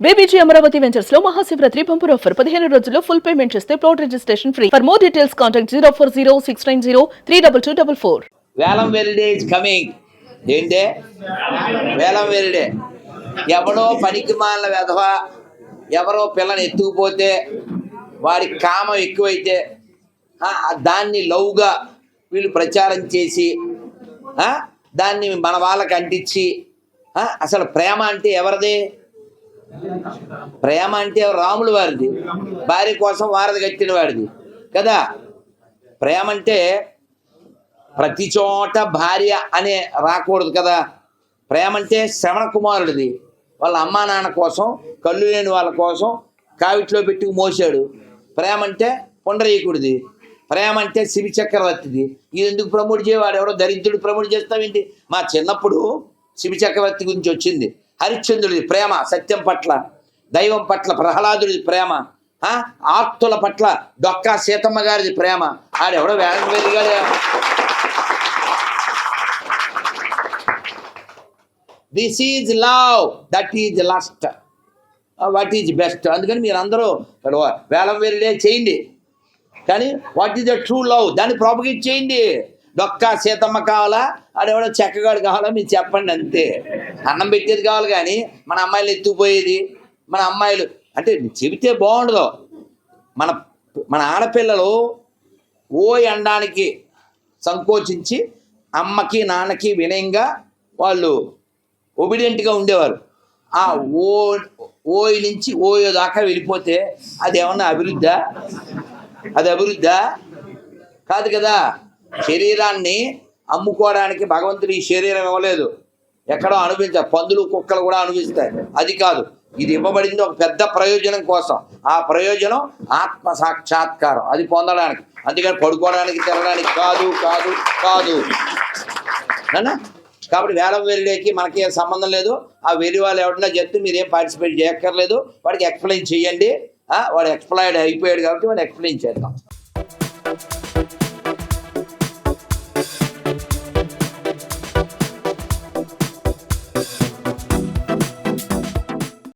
BBG Amaravati ventures లో Mahashivratri bumper offer 15 రోజుల్లో full payment చేస్తే plot registration free. For more details contact 04069032244. వేలం వెరిడే is coming. ఏంటే వేలం వెరిడే? ఎవడో పనికి మాలిన వెధవ ఎవరో పిల్లని ఎత్తుకుపోతే వాడి కామం ఎక్కువైతే దాన్ని లవ్గా వీళ్ళు ప్రచారం చేసి దాన్ని మన వాళ్ళకి అంటించి అసలు ప్రేమ అంటే ఎవరిది? ప్రేమ అంటే రాముల వారిది, భార్య కోసం వారధి కట్టిన వాడిది కదా. ప్రేమ అంటే ప్రతి చోట భార్య అనే రాకూడదు కదా. ప్రేమ అంటే శ్రవణ కుమారుడిది, వాళ్ళ అమ్మా నాన్న కోసం కళ్ళు లేని వాళ్ళ కోసం కావిట్లో పెట్టుకు మోసాడు. ప్రేమ అంటే పుండరీకుడిది. ప్రేమ అంటే శివి చక్రవర్తిది. ఇది ఎందుకు ప్రమోట్ చేయవాడు? ఎవరో దరిద్రుడు ప్రమోట్ చేస్తావేంటి? మా చిన్నప్పుడు శివి చక్రవర్తి గురించి వచ్చింది. హరిశ్చంద్రుడిది ప్రేమ సత్యం పట్ల, దైవం పట్ల ప్రహ్లాదుడిది ప్రేమ, ఆర్తుల పట్ల డొక్కా సీతమ్మ గారిది ప్రేమ. ఆడెవడో వేలం వెరిగాడే. This is love, that is lost, what is best. అందుకని మీరు అందరూ వేలం వెరిడే చేయండి, కానీ what is the true love దాన్ని ప్రాపగేట్ చేయండి. డొక్కా సీతమ్మ కావాలా, ఆడెవడో చెక్కగాడు కావాలా మీరు చెప్పండి అంతే. అన్నం పెట్టేది కావాలి కానీ మన అమ్మాయిలు ఎత్తుకుపోయేది, మన అమ్మాయిలు అంటే చెబితే బాగుండదు. మన ఆడపిల్లలు ఓ అనడానికి సంకోచించి అమ్మకి నాన్నకి వినయంగా వాళ్ళు ఒబిడియంట్గా ఉండేవారు. ఆ ఓయి నుంచి ఓయో దాకా వెళ్ళిపోతే అది ఏమన్నా అభివృద్ధా? అది అభివృద్ధా? కాదు కదా. శరీరాన్ని అమ్ముకోవడానికి భగవంతుడు ఈ శరీరం ఇవ్వలేదు, ఎక్కడో అనుభవించారు. పందులు కుక్కలు కూడా అనుభవిస్తాయి, అది కాదు. ఇది ఇవ్వబడింది ఒక పెద్ద ప్రయోజనం కోసం. ఆ ప్రయోజనం ఆత్మ సాక్షాత్కారం, అది పొందడానికి. అందుకని పడుకోవడానికి తినడానికి కాదు కాదు కాదు అన్నా. కాబట్టి వేలం వెరిడేకి మనకి ఏం సంబంధం లేదు. ఆ వెరి వాళ్ళు ఎవరైనా చెప్తే మీరేం పార్టిసిపేట్ చేయక్కర్లేదు. వాడికి ఎక్స్ప్లెయిన్ చేయండి. వాడు ఎక్స్ప్లైడ్ అయిపోయాడు కాబట్టి వాడు ఎక్స్ప్లెయిన్ చేద్దాం.